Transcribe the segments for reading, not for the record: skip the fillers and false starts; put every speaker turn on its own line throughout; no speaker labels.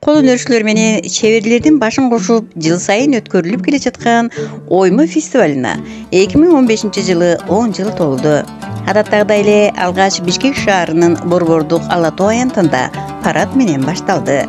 Kol önörчүлөр менен чеберлердин башын кошуп, жыл сайын өткөрүлүп келе жаткан Оймо фестивалына 2015-жылы 10 жыл толду. Адаттагыдай эле алгач Бишкек шаарынын Борбордук Ала Тоо аянтында парад менен башталды.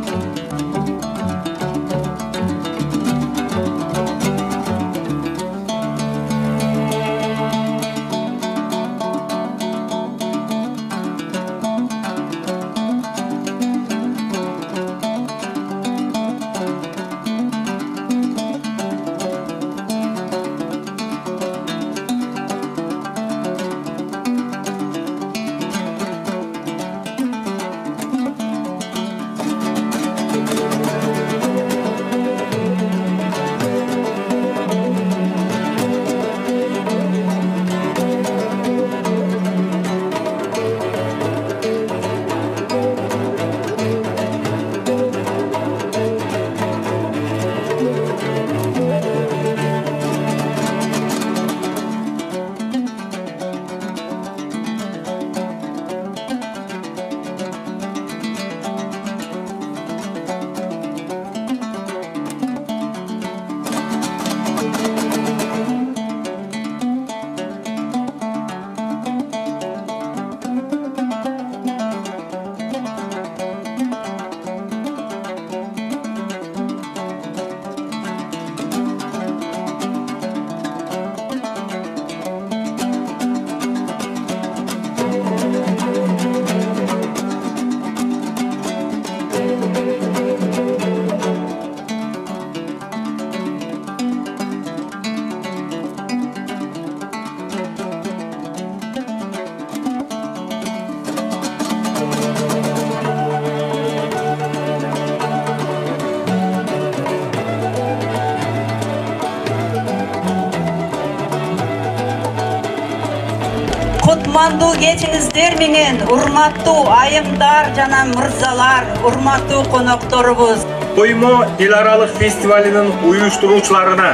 Kutmandu geçinizler menен, urmattуу ayımlar jana mırzalar, urmattуу konoktorubuz.
Оймо эл аралык фестивалынын уюштуруучуларына,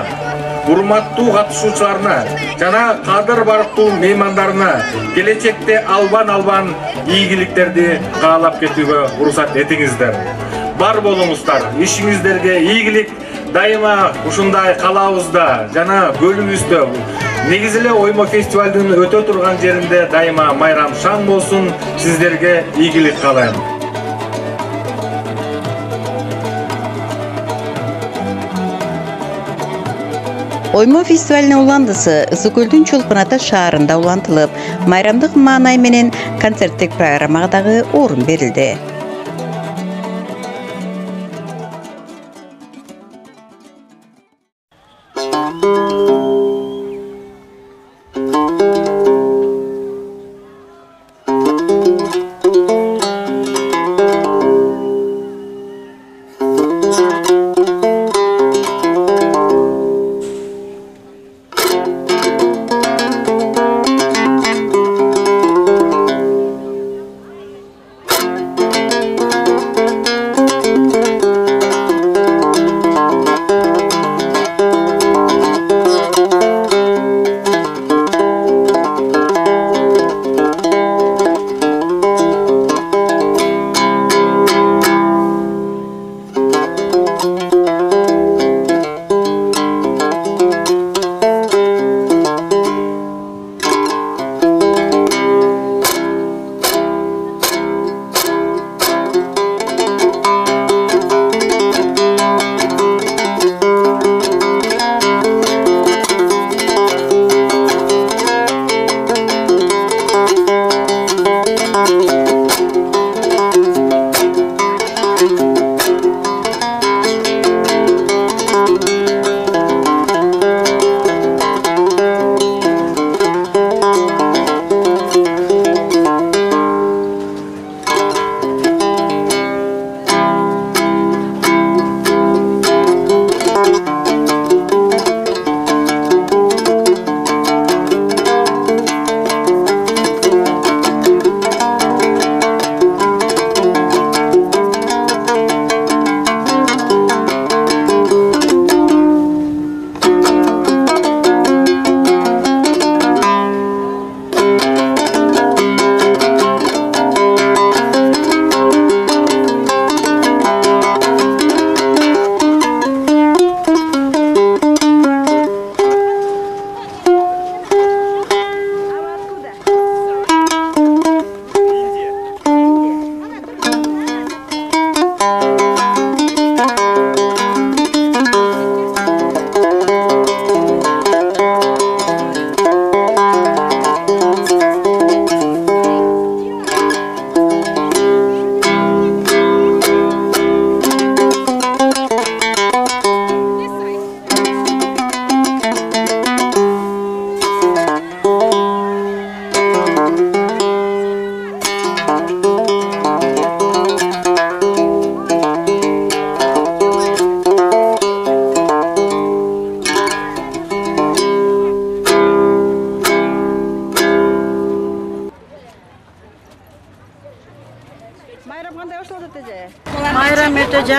урматтуу катышуучуларына жана кадыр барктуу меймандарына келечекте албан ийгиликтерди каалап кетүүгө уруксат этиңиздер. Бар болуңуздар, ишиңиздерге ийгилик дайыма ушундай калаабызда жана көлүбүздө. Негизи эле Оймо фестивалдын өтө турган жеринде дайыма майрам шаң болсун, сиздерге ийгилик каалайм.
Оймо фестивалынын уландысы Ысык Көлдүн Чолпон Ата шаарында улантылып, майрамдык маанай менен концерттик программага дагы орун берилди.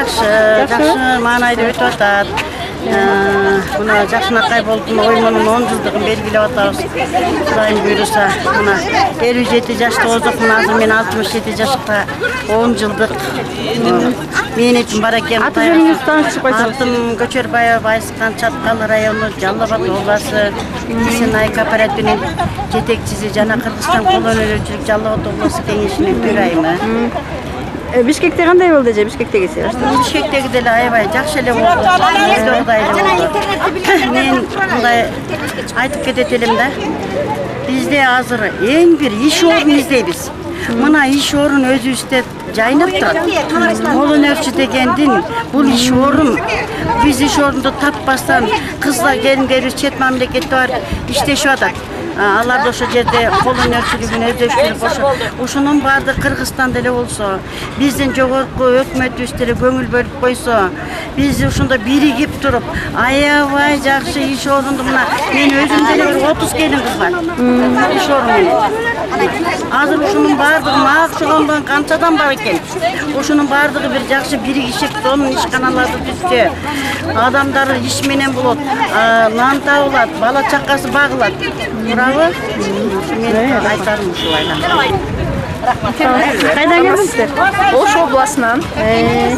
Жакшы маанайда өтүп атат. Мына Жакшынакай болдун оймонун 10 жылдыгын белгилеп атабыз. Кудайым буйруса, мына 57 жашта болдук, мына азыр мен 67 жашта 10 жылдык мээнетим бар экен.
Аты-жөнүңүздү таанышып койсоңуз.
Атым Көчөрбаева, Байыскан, Чаткал району, Жалал Абад областы Исенай кооперативинин жетекчиси жана Кыргызстан кол өнөрчүлүк Жалал Абад областу кеңешинин төрайымы.
Бишкекте кандай болду же? Бишкектеги
Бишкектеги деле аябай жакшы эле болду. Мен мындай айтып кетет элем да. Бизде азыр эң бир иш орун издейбиз. Мына иш орун өзүбүздө жайнап турат. Кол өнөрчү дегендин бул иш орун. Биз иш орунду таппастан кыздар келиндерибиз чет мамлекетте барып иштешип атат. Алар да ошол жерде кол өнөрчүлүгүн өздөштүрүп, ошонун баардыгы Кыргызстанда эле болсо, биздин жогорку өкмөтүбүз деле көңүл бөлүп койсо, биз ошондо биригип туруп, аябай жакшы иш орунду мына мен өзүм деле бир 30 келин кыз бар. Иш орун менен. Азыр ошонун баардыгы мага окшогондон канчадан бар экен. Ошонун баардыгы бир жакшы биригишип, сонун ишканаларды түздү. Адамдар иш менен болот, нан табылат, бала чакасы багылат. Bravo. Мен айтарым ушулай.
Кайдан келдиңиздер?
Ош областынан,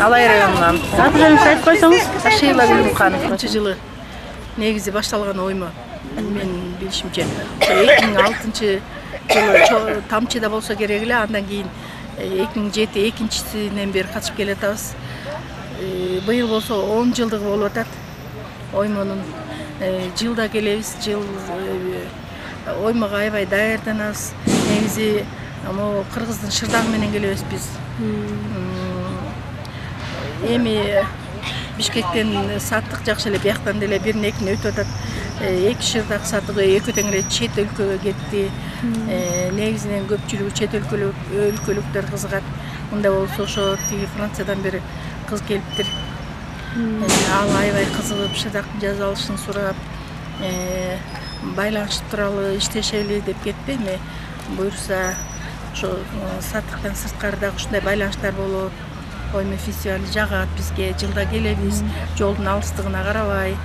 Алай районунан.
Аты-жөнүңүздү айтып койсоңуз.
Шейла Гүлмуканов. 2000 негизи башталган оймо. Мен билишимче 2006 жылы тамчыда болсо керек эле, андан кийин 2007 экинчисинен бери катышып келатабыз. Быйыл болсо 10 жылдыгы болуп атат. Оймонун жылда келебиз, жыл оймого аябай даярданабыз. Негизи Кыргыздын шырдагы менен келебиз биз. Эми Бишкектен саттык жакшы эле, бияктан деле бирин экини өтүп атат. 2 шырдак саттыгы экөө тең эле чет өлкөгө кетти. Негизинен көпчүлүгү чет өлкөлүктөр кызыгат. Мында болсо ошо тиги Франциядан бери кыз келиптир. Ал аябай кызыгып, шырдактын жасалышын сурап, байланышып туралы иштешели деп кетти. Эми буйруса ошо саттыктан сырткары дагы ушундай байланыштар болот. Оймо фестивали жагат бизге, жылда келебиз, жолдун алыстыгына карабай,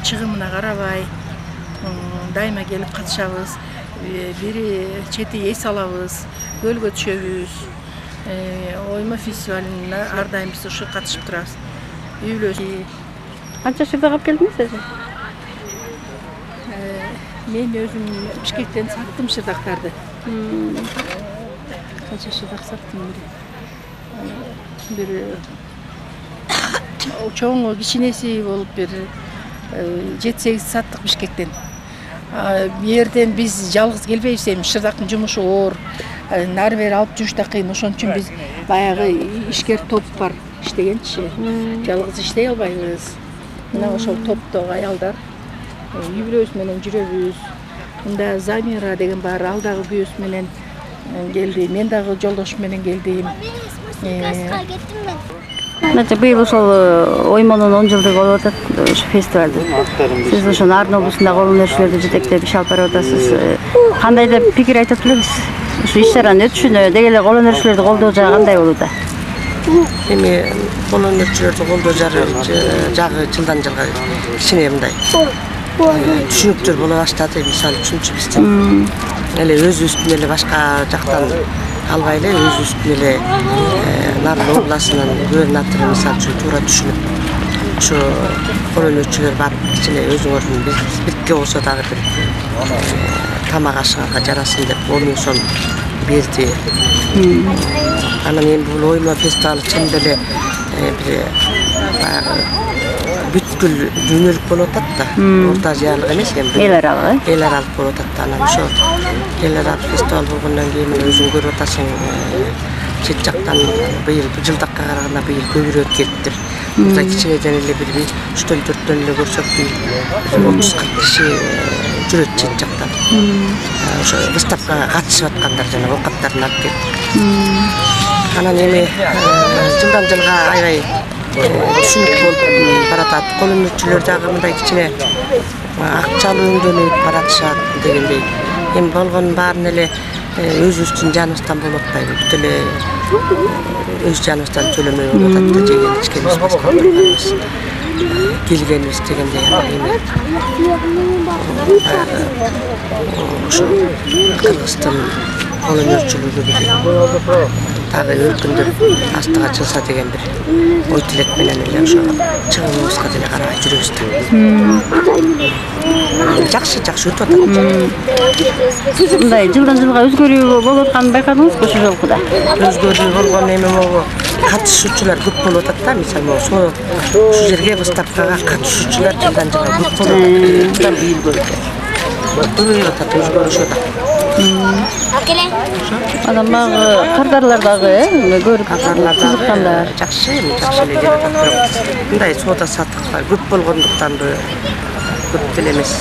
чыгымына карабай, дайыма келип катышабыз. Бири чети эс алабыз, көлгө түшөбүз. Оймо фестивалына ар дайым биз ушу катышып турабыз. Үй бүлөбүз.
Канча шырдак алып келдиңиз?
Мен өзүм Бишкектен саттым шырдактарды. Канча шырдак саттым? Бир чоңу кичинеси болуп бир 7-8 саттык Бишкектен. Бу жерден биз жалгыз келбейбиз, эми шырдактын жумушу оор. Нары бери алып жүрүш да кыйын. Ошон үчүн биз баягы ишкер топ бар, иштегенчи. Жалгыз иштей албайбыз. Мына ошол топто аялдар үй бүлөбүз менен жүрөбүз. Мында Замира деген бар, ал дагы күйөөсү менен келди. Мен дагы жолдошум менен келдим.
Быйыл ошол оймонун 10 жылдыгы болуп атат, ошо фестивалдын. Сиз ошо Нарын облусунда кол өнөрчүлөрдү жетектеп иш алып барып атасыз. Кандай деп пикир айтып элебиз? Ушу иш чаранын өтүшүнө деги эле кол өнөрчүлөрдү колдоо жагы кандай болууда?
Эми кол өнөрчүлөрдү колдоо жагы жылдан жылга кичине мындай түшүнүктүү боло баштады. Мисалы үчүнчү биздин эле өзүбүздүн эле башка жактан албай эле өзүбүздүн эле Нарын областынын губернатору мисалы үчүн туура түшүнүп ушу кол өнөрчүлөр барып кичине өзүңөрдүн бирге болсо дагы бир тамак ашыңарга жарасын деп 10 000 сом берди. Анан эми бул оймо фестивалы чын деле бир бүткүл дүйнөлүк болуп атат да. Орта Азиялык эмес, эми
эл аралык.
Эл аралык болуп атат да. Анан ошо эл аралык фестиваль болгондон кийин өзүң көрүп атасың, чет жактан быйыл жылдакка караганда быйыл көбүрөөк келиптир. Мында кичинеден эле бир 3-4 эле көрсөк быйыл 30-40 киши жүрөт чет жактан. Ошо выставкага катышып аткандар жана оокаттарын алып келип. Анан эми жылдан жылга аябай түшүнүк болуп баратат. Кол өнөрчүлөр дагы мындай кичине акчалуу өңдөнүп баратышат дегендей. Эми болгонун баарын эле өзүбүздүн жаныбыздан болуп атпайбы. Бүт эле өз жаныбыздан төлөмөй болуп атат да, жеген ичкенибиз башка кылганыбыз. Келгенибиз дегенде эми ошо Кыргызстан колөнерчүлүгү дагы өркүндөп астыга чыкса деген бир ой тилек менен эле ошо чыгымыбызга деле карабай жүрөбүз да. Жакшы өтүп атат.
Мындай жылдан жылга өзгөрүү болуп атканын байкадыңызбы ошол жолкуда?
Өзгөрүү болгон эми могу катышуучулар көп болуп атат да. Мисалы ошо жерге выставкага катышуучулар жылдан жылга көп болуп атат. Бийил көбөйүп атат, өзгөрүшөт.
Анан багы кардарлар дагы, көрүп кызыккандар.
Жакшы эле келип атат. Мындай соода саттык көп болгондуктанбы, көп деле эмес.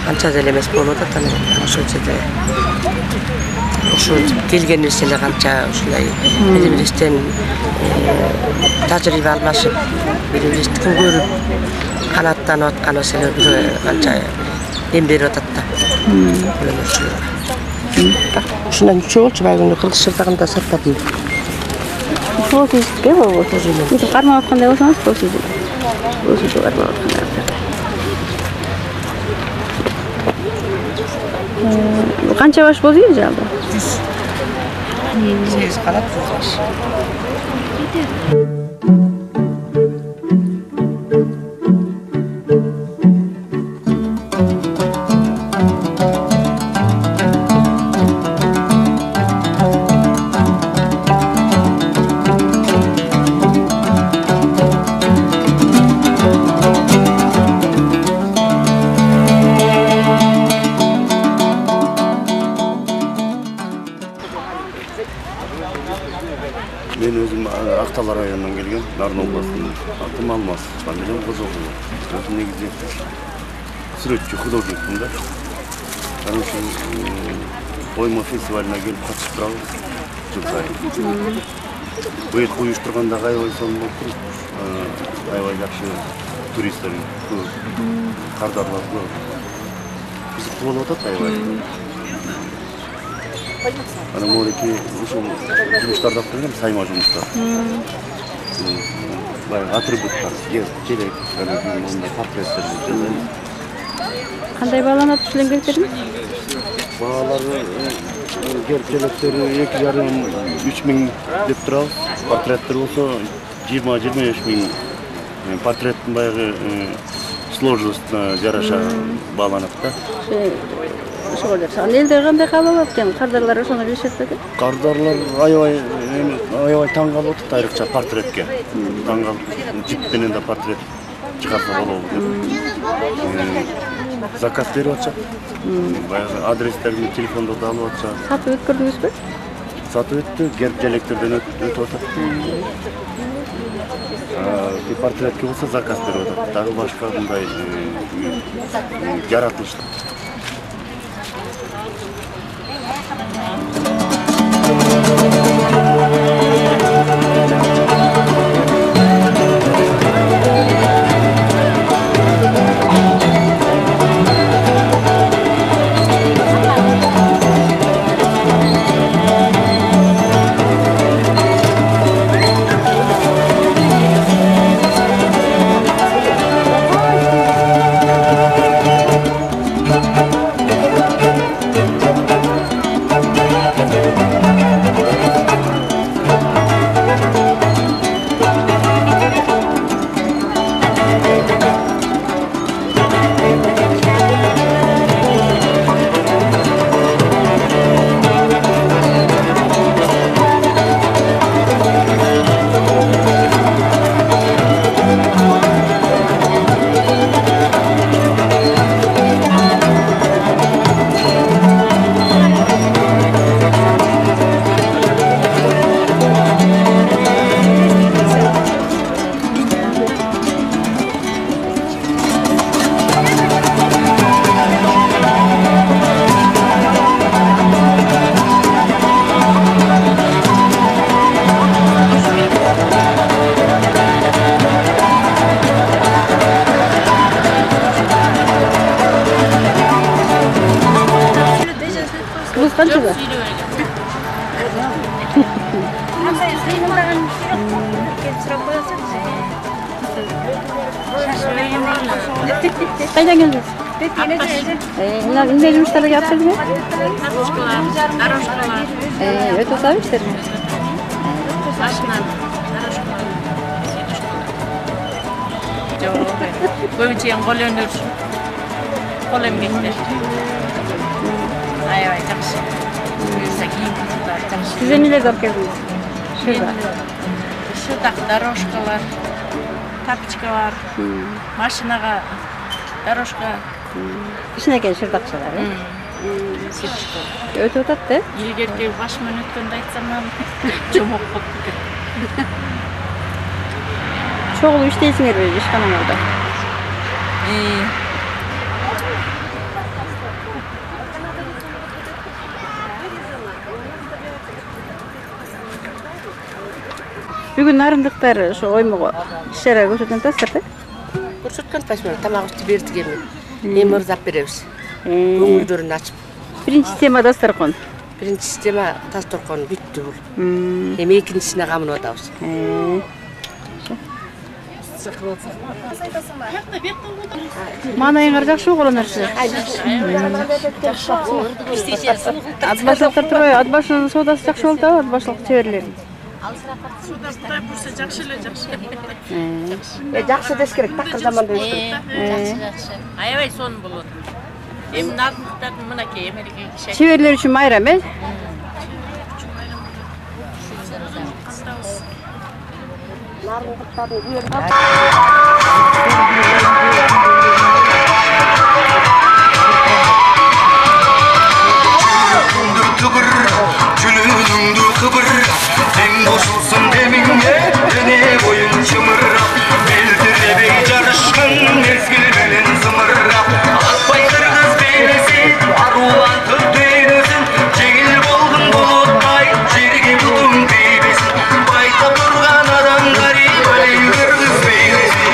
Анча деле эмес болуп атат анан ошол жерде. Ошо келгенибиз эле канча ушундай бири-бирибизден тажрыйба алмашып, бири-бирибиздикин көрүп, канааттанып атканыбыз эле канча эм берип атат да. Ушундан үчөө болчу байгүнү Кыргыз шырдагында саттадым.
Ушул сезге болбосо. Мынтип кармап аткандай болсоңуз, ушул сезге. Өзү кармап аткандай. Канча баш болду жалпы?
8 канат баш.
Мен өзім Ақтала районынан келген, Нарын обласының атым Алмас. Фамилиям Козокулов. Өзім негізі суретші, художникпін да. Короче, ойма фестиваліне келіп қатысып тұрамыз жыл сайын. Бұл ұйыштырғанда аябай сон болып тұр. Аябай жақсы туристер көп, қардарлар көп. Қызықты болып атат аябай. Ана молеки ушул жумуштарды алып келгем, сайма жумуштар. Баягы атрибуттар, желек, мондай портреттер жасайбыз.
Кандай бааланат ушул эмгектердин?
Баалары желектери 2,5-3 миң деп турабыз. Портреттер болсо 20-25 миң. Портреттин баягы сложностуна жараша бааланат да.
Ошол деп. Элде кандай кабыл алат экен? Кардарлар ошону билишет беле?
Кардарлар аябай таң калып атат айрыкча портретке. Таң калып, жип менен да портрет чыгарса болобу деп. Заказ берип атышат. Баягы адрестерин телефондорду алып атышат.
Сатып өткөрдүңүзбү?
Сатып өттү, герб желектерден өтүп атат. Портретке болсо заказ берип атат. Дагы башка мындай жаратылыш.
Qanchaga? Kaydan geldiniz? Ne жұмыстарды yaptınız mı?
Дорожкалар.
Öte tabii işte.
Машина. Жоқ. Көбінше қол өнер. Қол ембектер. Аябай жақсы. Бұйырса киім қыздар жақсы.
Size neler alып geldiniz? Şurada.
Шыдақ дорожкалар, тапочка бар, машинаға дорожка.
İçine gelen şırdakçılar. Öte otattı.
Егерде башыман өткенді айтсам, жұмық болып кетеді.
Çoğulu işteysiniz böyle işkanamada. Bugün narındıklar şu oymuğu işlere götürdün tasırdı.
Көрсөткөн ташман тамак үстү берди келмей. Эми ырзап беребиз. Көңүлдөрүн ачып.
Birinci sistema dastarkon.
Биринчи система Тасторкон бүттү бул. Эми экинчисине камынып атабыз.
Манайыңар жакшы колонорсуз. Атбашылыктар турбайбы? Атбашынын соодасы жакшы болду, атбашылык чеберлери.
Жакшы деш керек, такыр заманда деш керек.
Аябай сон болот. Эми нарындыктардын мынакей Америкага киши.
Чеберлер үчүн майрам, э?
Жүрегіңді қыбыр, тең қосылсын деміңе, дене бойың шымырап, белдіребей жарышқан мезгілменен зымырап, атпай қырғыз бейнесі, арулантып дейнесін, жеңіл болғын бұлыттай, жерге бұлың дейбесін, байта тұрған адам ғариб, әлей қырғыз бейнесі.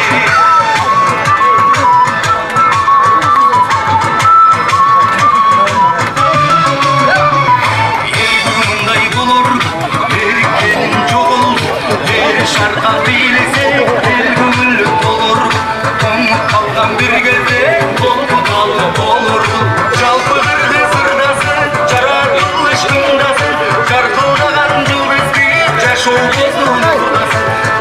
Şarkı bilese, el gönüllü olur. Tomup kalkan bir gelse, oldu dalı olur. Жалпы қырғыз ырдасы, жарар ылышқындасы, жарқылдаған жұлдызбен, жаш олдыздың ырдасы.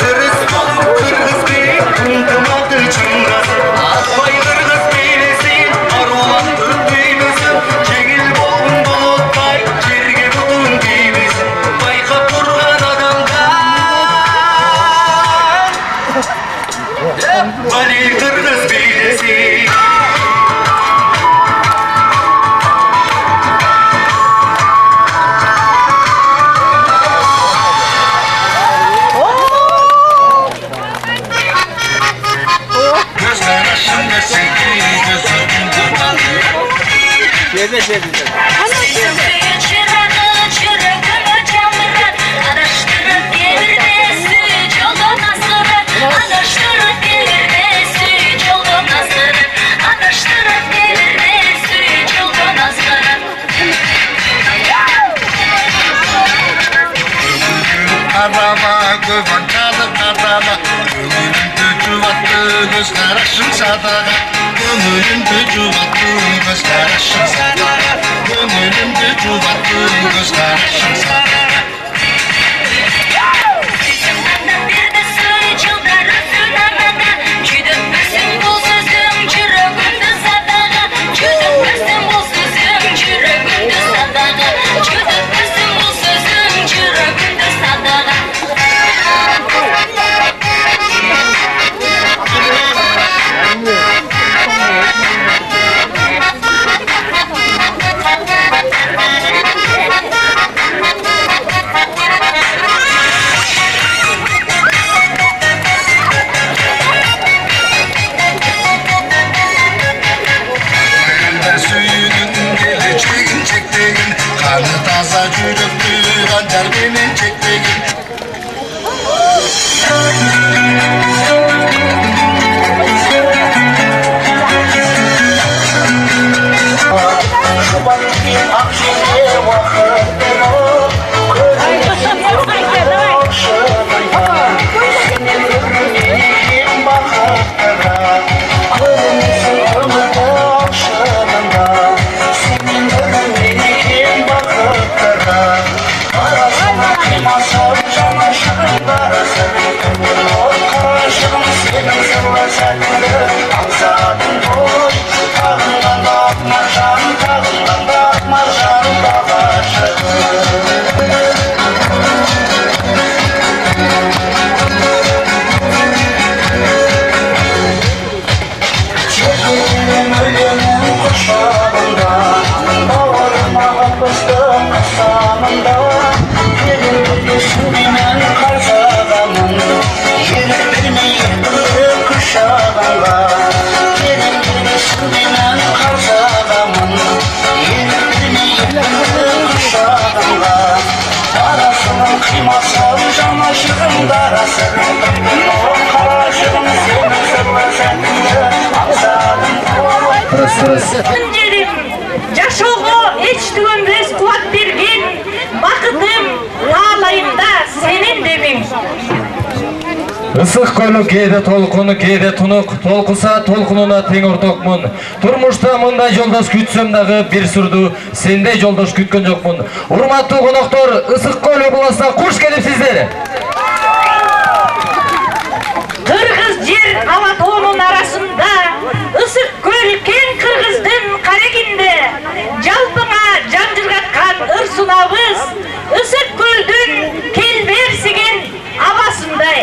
Ырыс болып қырғыз бен, ынтымақты чыңдасы. Атпай қырғыз билесе, аруланды деймесін, жеңіл болғын бұлыттай, жерге бұлың деймесін. Байқап тұрған адамдар Bali kırgız bilesi Gözler aşında sevgili gözlerim durmadı Nerede sevgili? Arama, gövan çalıp arama Gönlümde cuvattı, göz karışın sadağa Gönlümde cuvattı, göz karışın sadağa Gönlümde cuvattı, göz karışın sadağa Karşım senin sırlasaklı Ansadın boy Tağından da akmarşan Tağından da akmarşan Dağaşığı Çekilim ölümün kuşağında Bağırmağa bıstım kasamında Gelir düşünmen karzadamın Yüreğini yıkılır kuşağında Gelir düşünmen karzadamın Yüreğini yıkılır kuşağında Arasının kıyması camaşırın darasın O karşım senin sırlasaklı
Jerim, жашоого эчтүгөнбөз кубат берген бакытым каалайм да сенин дебиң.
Ысык көлү кээде толкуну, кээде тунук, толкуса толкунуна тең ортокмун. Турмушта мындай жолдош күтсөм дагы бир сүрдү, сендей жолдош күткөн жокмун. Урматтуу коноктор, Ысык көл областына куш келипсиздер.
Кыргыз жер Алатоонун арасында Ысык көл кең кыргыздын карегинде жалпыңа жан жыргаткан ыр сунабыз Ысык көлдүн келберсиген абасындай.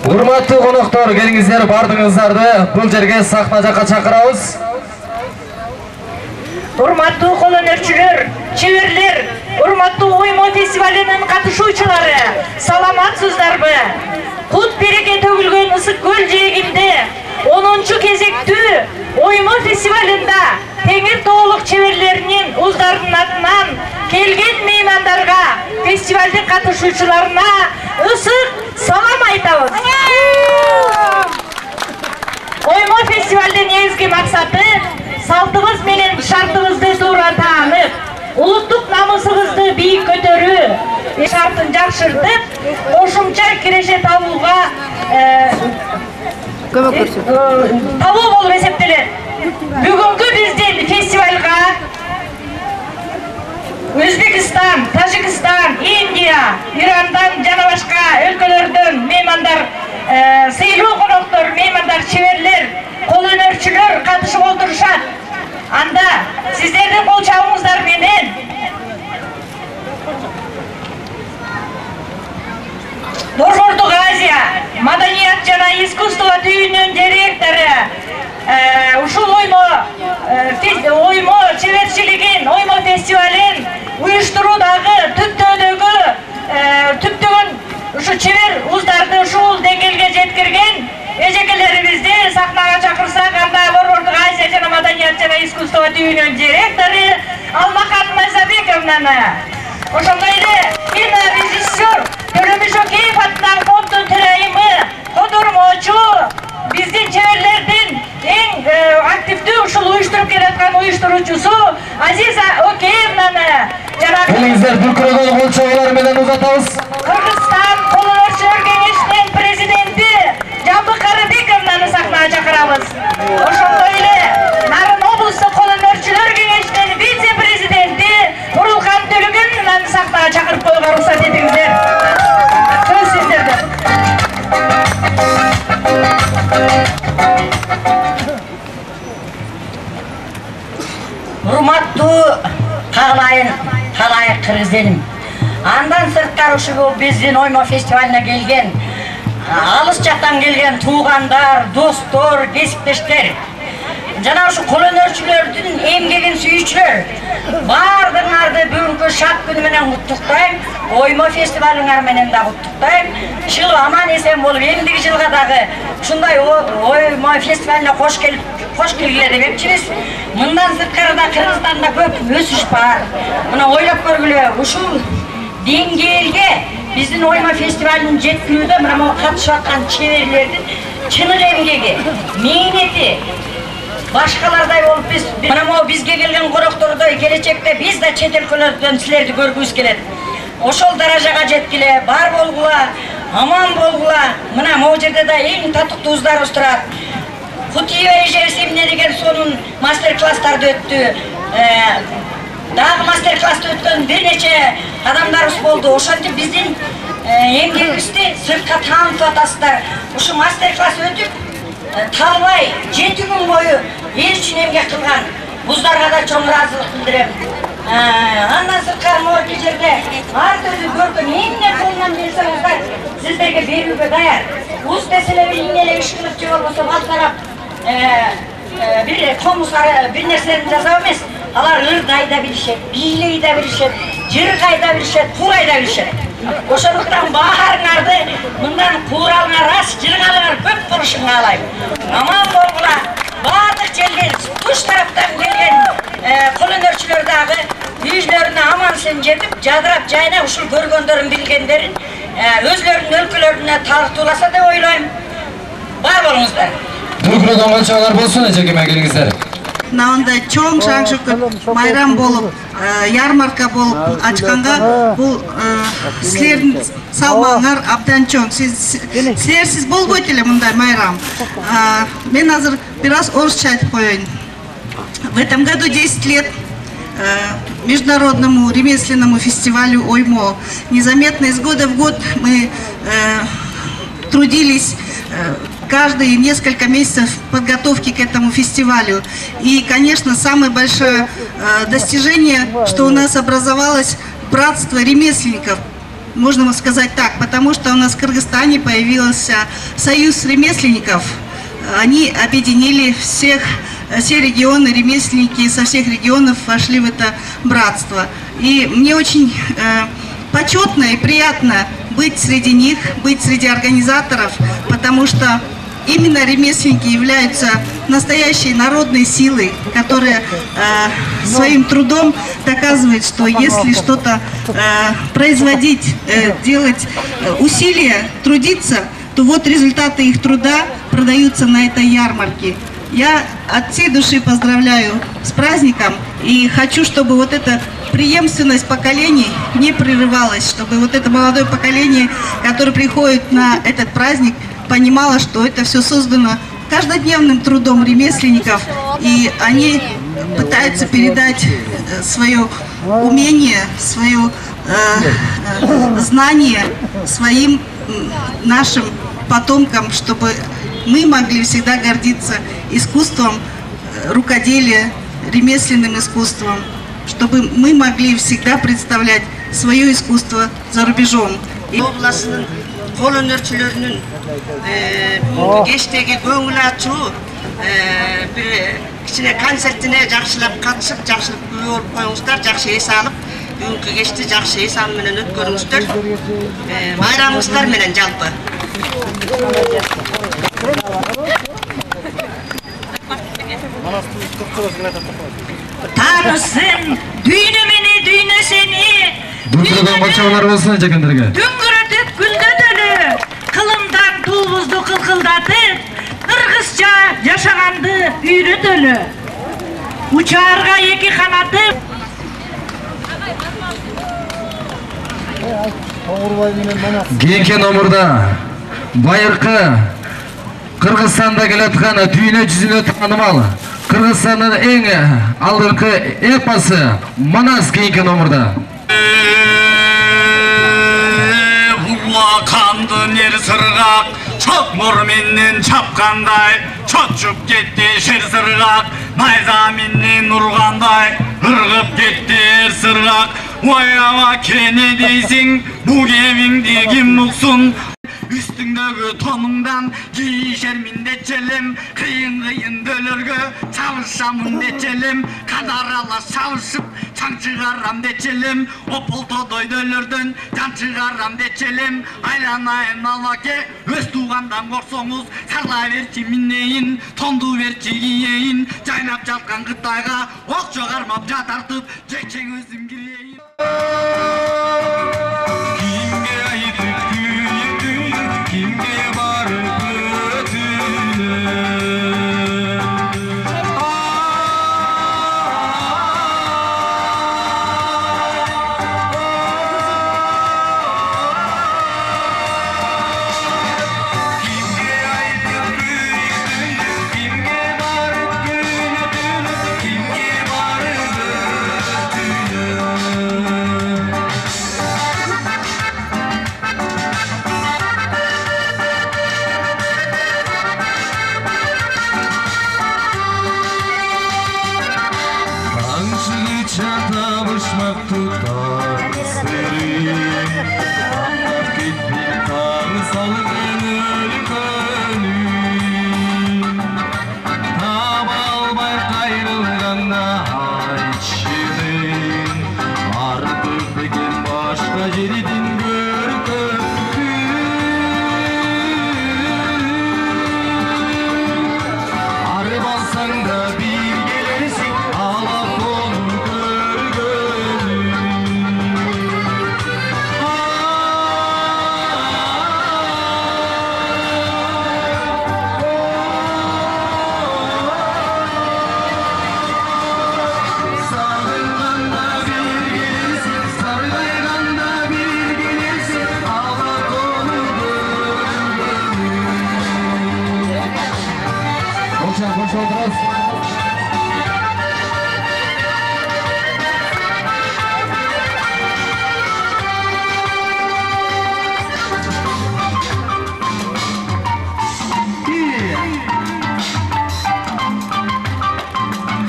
Урматтуу коноктор, келиңиздер бардыгыңыздарды бул жерге сахна жакка чакырабыз.
Урматтуу кол өнөрчүлөр, чеберлер, урматтуу оймо фестивалынын катышуучулары, саламатсыздарбы? Кут береке төгүлгөн Ысык көл жээгинде 10-чу кезектүү оймо фестивалында Теңир тоолук чеберлеринин уздардын атынан келген меймандарга, фестивалдын катышуучуларына ысык салам айтабыз. Оймо фестивалдын негизги максаты салтыбыз менен шартыбызды туура таанып, улуттук намысыбызды бийик көтөрүү, шартын жакшыртып, кошумча киреше табууга табуу болуп эсептелет. Бүгүнкү биздин фестивалга Өзбекстан, Тажикстан, Индия, Ирандан жана башка өлкөлөрдөн меймандар, сыйлуу коноктор, меймандар, чеберлер, кол өнөрчүлөр катышып отурушат. Анда сиздердин кол чабыңыздар менен Борбордук Азия маданият жана искусство түйүнүн директору ушул оймо чеберчилигин, оймо фестивалин уюштуруудагы түптөгөн ушу чебер уздарды ушул деңгээлге жеткирген эжекелерибизди сахнага чакырсак, анда Борбордук Азия жана маданият жана искусство түйүнүн директору Алмакат Майзабековнаны, ошондой эле кинорежиссер Төлөмүш Океев атынан фонддун төрайымы, кодурмоочу, биздин чеберлердин эң активдүү ушул уюштуруп келаткан уюштуруучусу Азиза Океевнаны жана
Келиңиздер дүркүрөгөн кол чабуулар менен узатабыз.
Кыргызстан кол өнөрчүлөр кеңешинин президенти Жамбыл Карыбековнаны сахнага чакырабыз. Ошондой эле Нарын облустук кол өнөрчүлөр кеңешинин вице-президенти Бурулкан Төлөгөнүнаны сахнага чакырып коюуга уруксат этиңиздер. Сөз сиздерде.
Урматтуу каалайын, калайык кыргыз элим. Андан сырткары ушул биздин оймо фестивалына келген, алыс жактан келген туугандар, достор, кесиптештер жана ушу кол өнөрчүлөрдүн эмгегин сүйүүчүлөр баардыгыңарды бүгүнкү шат күнү менен куттуктайм. Оймо фестивалыңар менен да куттуктайм. Жыл аман эсен болуп, эмдиги жылга дагы ушундай оймо фестивалына кош келгиле демекчибиз. Мындан сырткары да Кыргызстанда көп өсүш бар. Мына ойлоп көргүлө, ушул деңгээлге биздин оймо фестивалын жеткирүүдө мына катышып аткан чеберлердин чыныгы эмгеги, мээнети башкалардай болуп мына бизге келген коноктордой келечекте биз да чет өлкөлөрдөн силерди көргүбүз келет. Ошол даражага жеткиле, бар болгула, аман болгула. Мына могу жерде да эң татыктуу уздарыбыз турат. Кутиева эжеси эмне деген сонун мастер-класстарды өттү. Дагы мастер-классты өткөн бир нече адамдарыбыз болду. Ошентип биздин
эмгегибизди сыртка таанытып атасыздар. Ушу мастер-класс өтүп, талбай 7 күн бою эл үчүн эмгек кылган буздарга да чоң ыраазылык билдирем. Андан сырткары могу жерде ар түрдүү көркөм эмне колунан келсеңиздер сиздерге берүүгө даяр. Уз деселе бир эмнеле иш кылып же болбосо балтарап бир комуз бир нерселерди жасап эмес. Алар ырдай да билишет, бийлей да билишет, жыргай да билишет, курай да билишет. Ошондуктан баарыңарды мындан куралыңар аз, жыргалыңар көп болушун каалайм. Аман болгула. Бардык жерден, туш тараптан келген кол өнөрчүлөр дагы үйүлөрүнө аман-эсен жетип, жадырап жайнап ушул көргөндөрүн билгендерин өзлөрүнүн өлкөлөрүнө тартууласа деп ойлойм. Бар болуңуздар.
Түркүрөдөн калчалар болсун, эжеке келиңиздер.
Мындай чоң шаңшыкыт майрам болуп, ярмарка болуп ачканга бул силердин салмаңар абдан чоң. Силерсиз болбойт эле мындай майрам. Мен азыр бир аз орусча айтып коеюн. В этом году 10 лет международному ремесленному фестивалю «Оймо». Незаметно из года в год мы трудились каждые несколько месяцев подготовки к этому фестивалю. И, конечно, самое большое достижение, что у нас образовалось братство ремесленников, можно сказать так, потому что у нас в Кыргызстане появился союз ремесленников. Они объединили все регионы, ремесленники со всех регионов вошли в это братство. И мне очень почетно и приятно быть среди них, быть среди организаторов, потому что именно ремесленники являются настоящей народной силой, которая своим трудом доказывает, что если что-то производить, делать усилия, трудиться, то вот результаты их труда продаются на этой ярмарке. Я от всей души поздравляю с праздником и хочу, чтобы вот эта преемственность поколений не прерывалась, чтобы вот это молодое поколение, которое приходит на этот праздник, понимало, что это все создано каждодневным трудом ремесленников, и они пытаются передать свое умение, свое знание своим нашим потомкам, чтобы мы могли всегда гордиться искусством, рукоделия, ремесленным искусством, чтобы мы могли всегда представлять свое искусство за рубежом.
Кол өнөрчүлөрүнүн бүгүнкү кечтеги көңүл ачуу бир кичине концертине жакшылап катышып, жакшылап күбө болуп коюңуздар, жакшы эс алып, бүгүнкү кечти жакшы эс алуу менен өткөрүңүздөр. Майрамыңыздар менен жалпы.
Tanısın düğünü beni, düğünü seni.
Түркүрөдөн калчалар болсун, эжекендерге.
Düngüretip gülde dönü, kılımdan tuğuzdu kılkıldatıp, Kırgızca yaşagandı büyürü dönü. Uçarga iki kanatıp.
Кийинки номурда байыркы Кыргызстанда келаткан дүйнө жүзүнө таанымал Кыргызстандын эң алдыңкы эпосы Манас кийинки номурда.
Улаканды нер сыргак, чок нур менен чапкандай, чочуп кетти шер сыргак, найза менен ургандай, ыргып кетти эр сыргак. Oyama kene deysin, bu evinde kim muksun? Üstündeki tonundan giyişermin deçelim, kıyın kıyın dölürgü çalışamın deçelim, kadarala çalışıp çan çıgaram deçelim, o poltodoy dölürdün can çıgaram deçelim, aylanayın alake öz tuğandan korsoңuz, sarla verçi minneyin, tondu verçi giyeyin, caynap çalkan Kıtayga ok çoğarmap jatartıp, çekçen özüm gireyim. Kimge aytıp kүйüktün, kimge barıp ötünün.
salgın ülkönüm Tabi albay kayrılganda ayçının Artık degen başka jeridin görkönüm Arı balsan da bir gelirsin Ağlap onu görgönüm Sarılganda bir gelirsin Sarılganda bir gelirsin Ağlap onu görgönüm Hocam hoş oldunuz.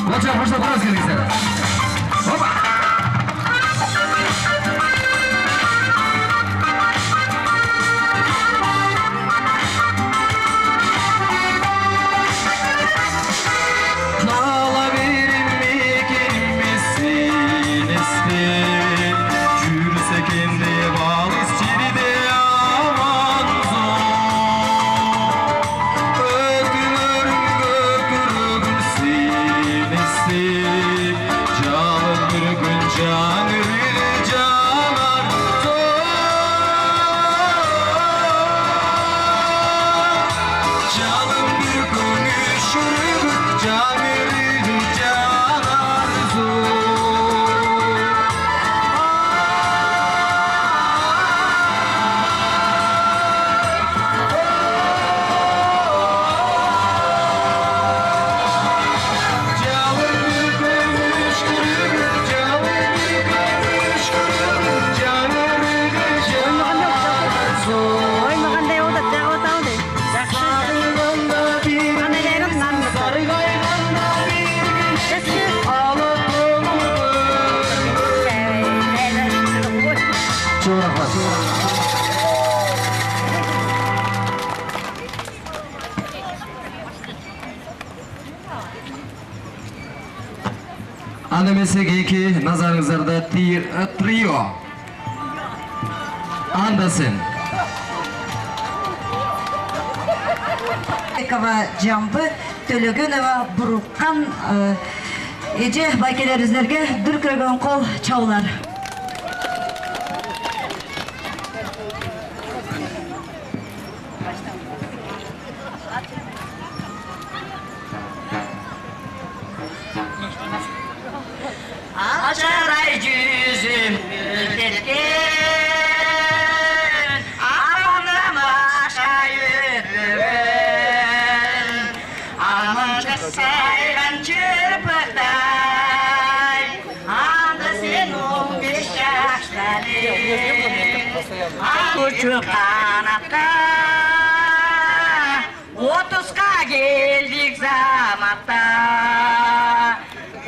Hocam hoş oldunuz kendinize. Hoppa. Nala verim mekenmesin istin Jürse kendi bağlız çiride aman zor Ökülürüm gökürügün sin istin Canım bir gün canır canar Canım bir gün üşürüm canır canar
Оймағандай олда жағы отауды. Жақсы. Қандай жайрап нанды. Жақсы.
Çok rahat. Annemesek iki nazarınızda trio. Andasın.
Ekava Jambı, Төлөгөнова Буруккан эже байкелерибизге дүркүрөгөн кол чабуулар.
Açaray yüzüm ürtetken Amanım aşağı yürüyen Amanca saygan çırpıtay Andı sen 15 yaşların Uçup kanatka 30'ga geldik zamatta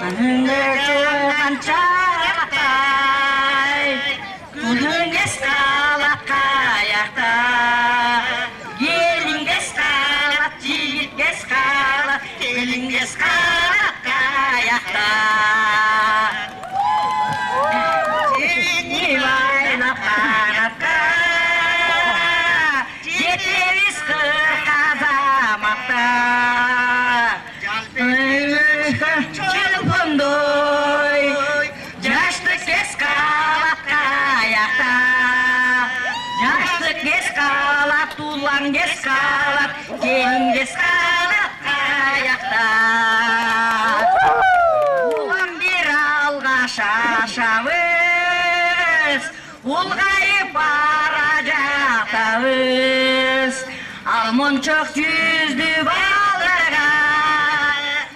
Anırcılan çaratay Kulun eskalat kayakta Gelin eskalat, yiğit eskalat Gelin eskalat kayakta Seni bayla kanatka Yeteriz kırka zamakta Çılpındoy Yaştık eskalat kayakta Yaştık eskalat Ulan eskalat Gelin eskalat kayakta Ulan bir alga şaşavız Ulgayıp baracaqtavız Almon çok yüzlü ballarga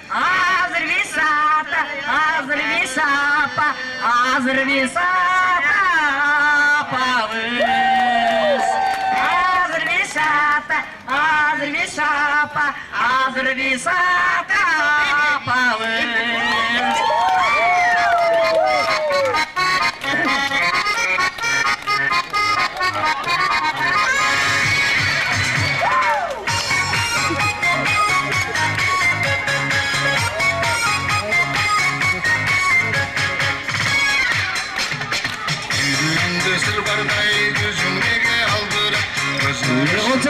Hazır bir sata, hazır bir sapa Hazır bir sata apavız Hazır bir sata, hazır bir sapa Hazır bir sata apavız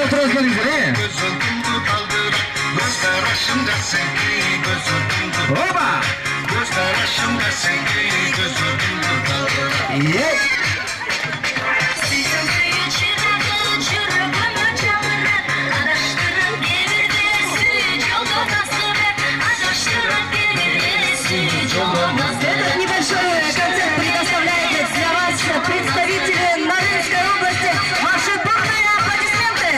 oturuz gelingizler, Oba!
Этот небольшой концерт предоставляет для вас представители Норильской области. Ваши бурные аплодисменты!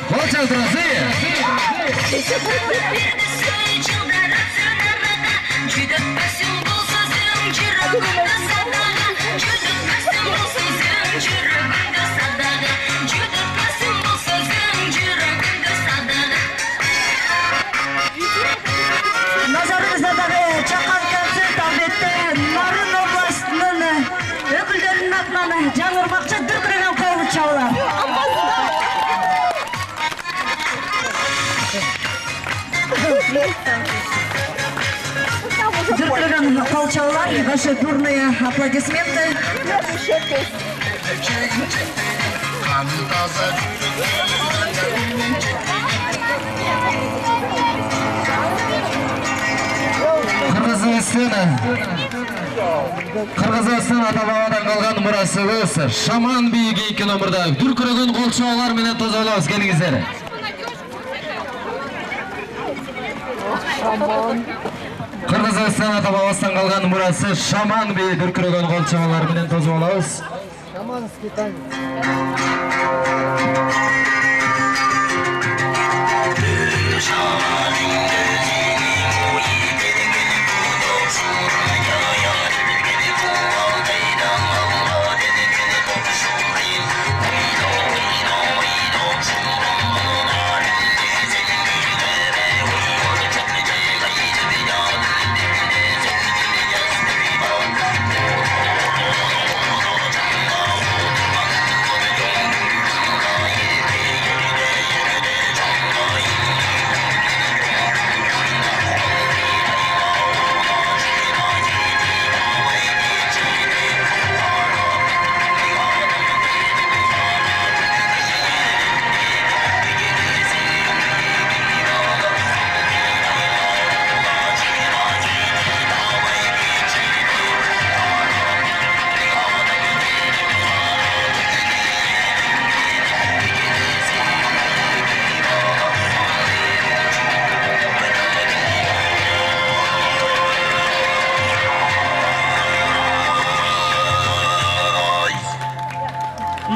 Qol chaltirasiz.
Назарыңыздардағы чаққан концерт албетте Нарын областының өкілдерінің атынан жаңғырмақшы дүркіреген қолы чалар. Дүркіреген қол чалар, ваши бурные аплодисменты.
Кыргызстан ата-бабадан калган мурасыбыз Шаман би кийинки номурда дүркүрөгөн кол чабуулар менен тозолобуз, келиңиздер. Кыргызстан ата-бабасынан калган мурасы Шаман би дүркүрөгөн кол чабуулар менен тозолобуз.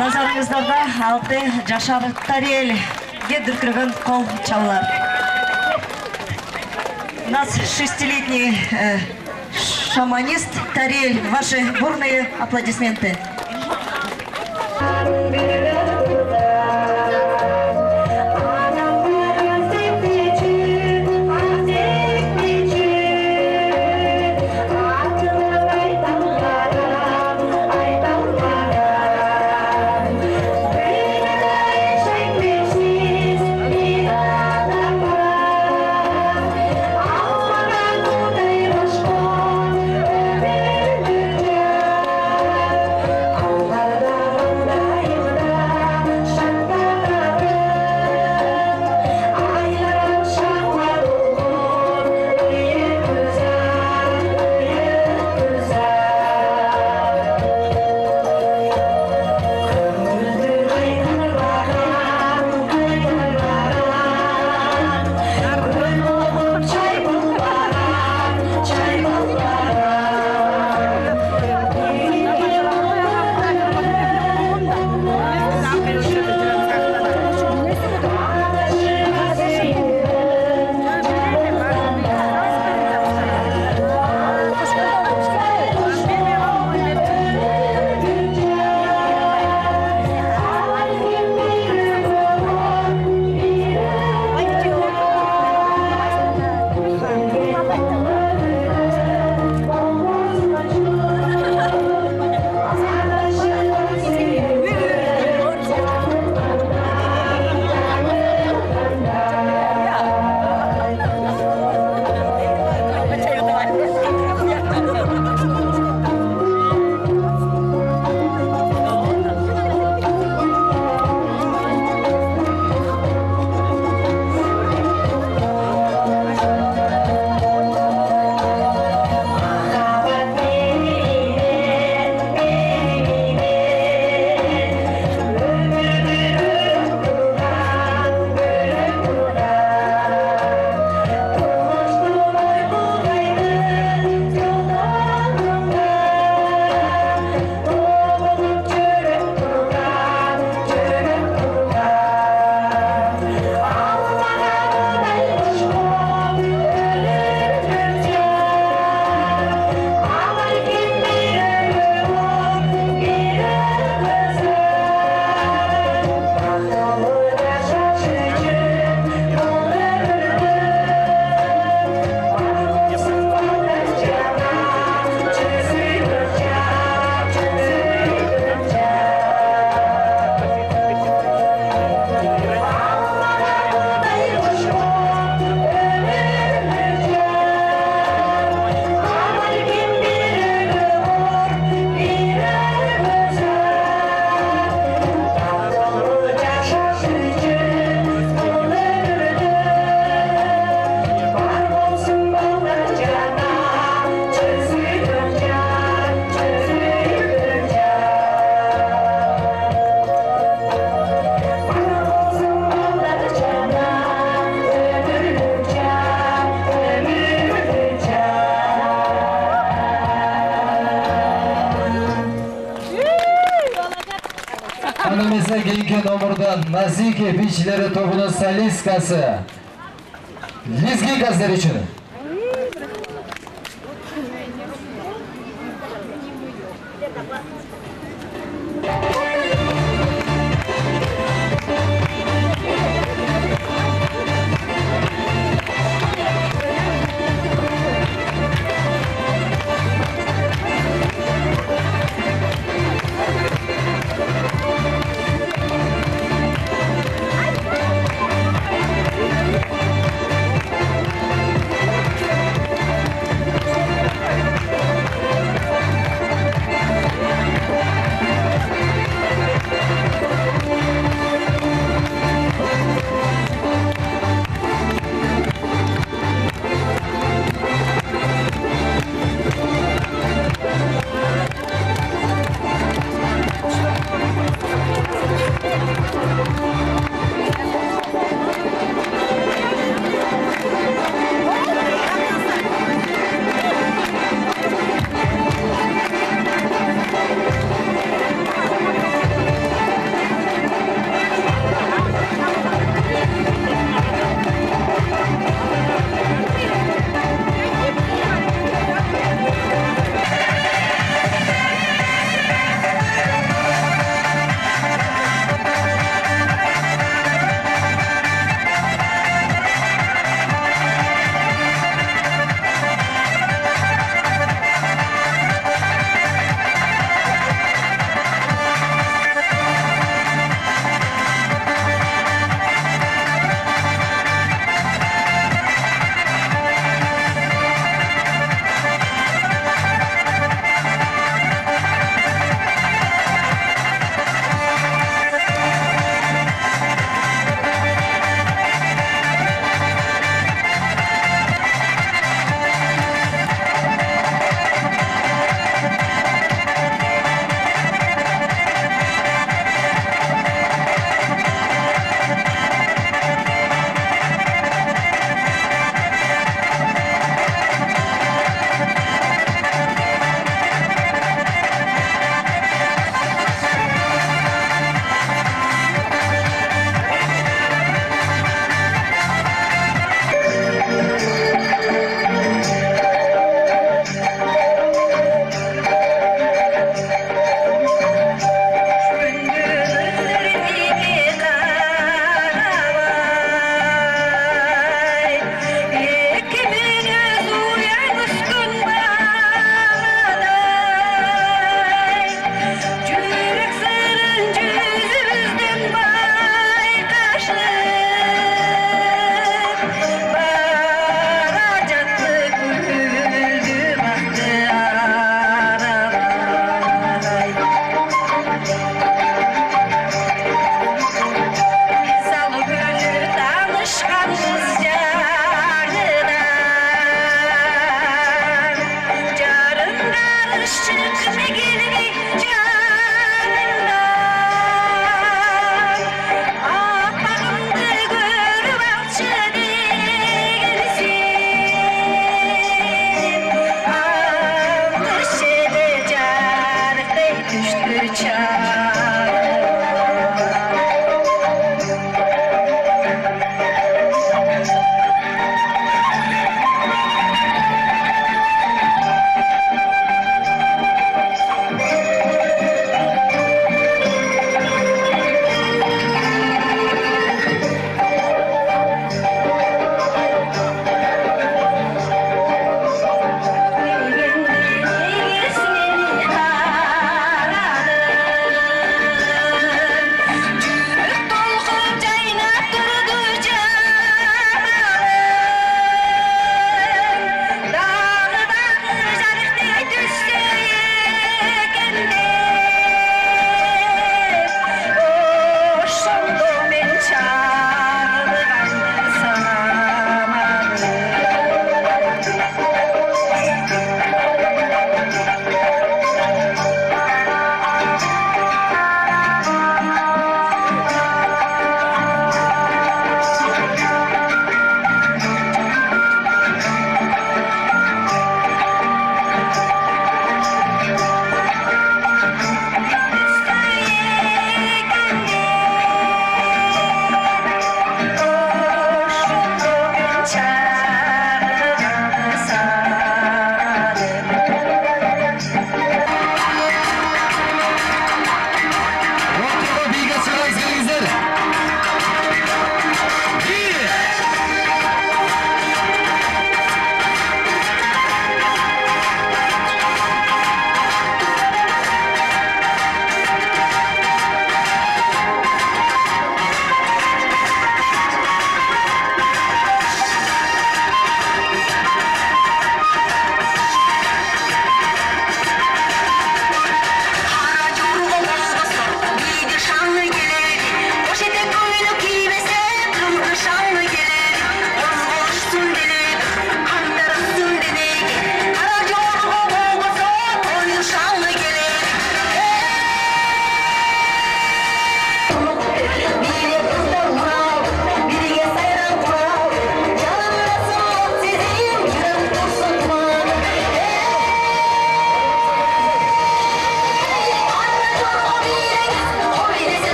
Назарыңыздарда алты жашар Тарелге дүркірген қол чалар. У нас 6-летний шаманист Тарель. Ваши бурные аплодисменты.
Казакстан Назики бишилери тобунун солисткасы Лизги Газдеричини.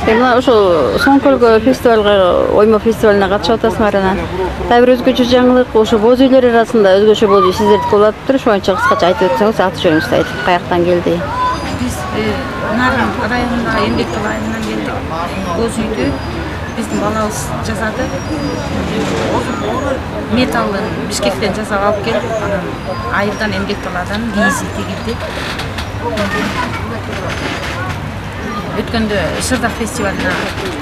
Мына ошол Соңкөлгө фестивалга, оймо фестивалына катышып атасыңар анан. Дагы бир өзгөчө жаңылык, ошо боз үйлөр арасында өзгөчө боз үй сиздердики болуп атыптыр. Ошончо кыскача айтып өтсөңүз, аты жөнүңүздү айтып, каяктан келди?
Биз Нарын районундагы эмгек кылайынан келдик. Боз үйдү биздин балабыз жасады. Металлын Бишкектен жасап алып келдик. Анан айылдан эмгек кыладан кийизи тигилди. Өткөндө Шырдак фестивалына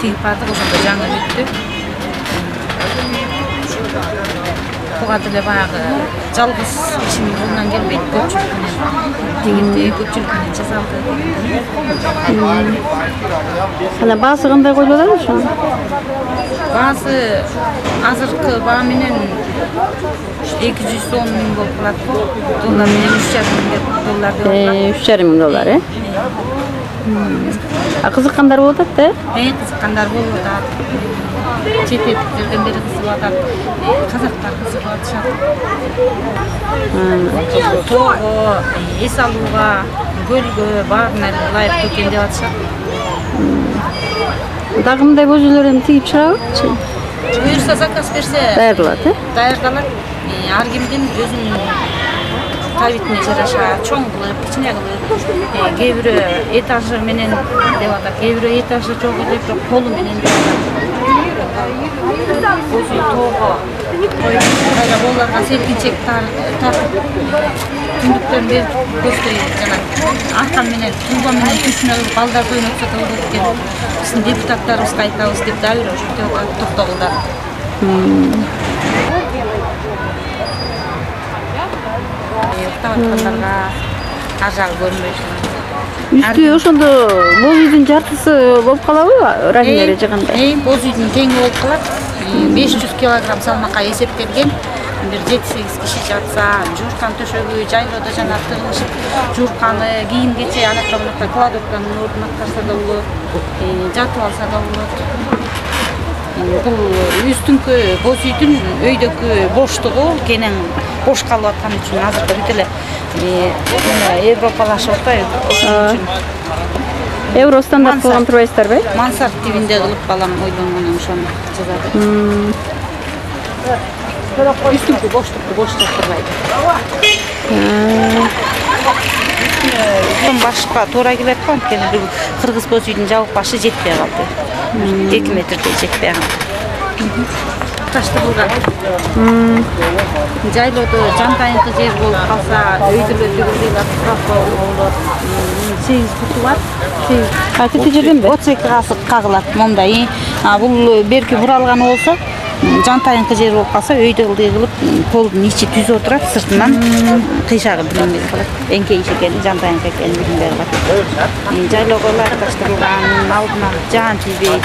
тигип бардык, ошондо жаңы өттү. Буга деле баягы жалгыз кишинин колунан келбейт, көпчүлүк менен тигилди, көпчүлүк менен жасалды.
Анан баасы кандай коюлуп атат ошо?
Баасы азыркы баа менен 210 миң болуп калат. Доллар менен 3,5 миң доллар деп атат.
3,5 миң доллар, кызыккандар болуп атат да?
Кызыккандар болуп атат. Чет элдиктерден бери кызыгып атат. Казактар кызыгып атышат. Тоого, эс алууга, көлгө баарына ылайыктуу экен деп атышат.
Дагы мындай боз үйлөрдөн тигип чыгабычы?
Буюрса заказ берсе
даярдалат,
даярдалат. Ар кимдин өзүнүн табитине жараша чоң кылып, кичине кылып, кээ бирөө этажы менен деп атат, кээ бирөө этажы жок деп, колу менен деп атат. Боз үй тоого кайра болларга серпинчек тартып, түндүктөн берип көздөй жана аркан менен, тумба менен түшүнө балдарды ойнотсо да болот экен. Биздин депутаттарыбызга айтабыз деп дагы бир ошентип токтогулдар. Уктабаткандарга ар жагы көрүнбөй турат.
Үстү ошондо боз үйдүн жартысы болуп калабы, размери же кандай?
Боз үйдүн теңи болуп калат. 500 килограмм салмакка эсептелген. Бир 7-8 киши жатса, жууркан төшөгү, жайлоодо жана тыгынышып, жуурканы, кийим-кече анакта-мынакта кладовканын ордун аткарса да болот, жатып алса да болот. Бул үстүңкү боз үйдүн өйдөгү боштугу кенен бош калып аткан үчүн азыркы бүт эле европалашып атпайбы? Ошон үчүн
Евро стандарт болгон турбайсыздарбы?
Мансард тибинде кылып балам ойлонгон ошону жазады. Үстүңкү боштукту боштук турбайт. Башка туура келип аткан, анткени бул кыргыз боз үйдүн жабык башы жетпей калды. 2 метрдей жетпей калды. Таштырылган. Жайлоодо жантайыңкы жер болуп калса, өйдөлөр тигилдилер, болот. 8 буту бар.
Кайсы жерден бе?
32 касык кагылат момдай. Бул берки буралганы болсо, жантайыңкы жер болуп калса, өйдөлдү кылып, полдун ичи түз отурат, сыртынан кыйшагы билинбей калат. Эңкей иш экени, жантайыңкы экени билинбей калат. Жайлоого таштырылган, алдына жаан тийбей.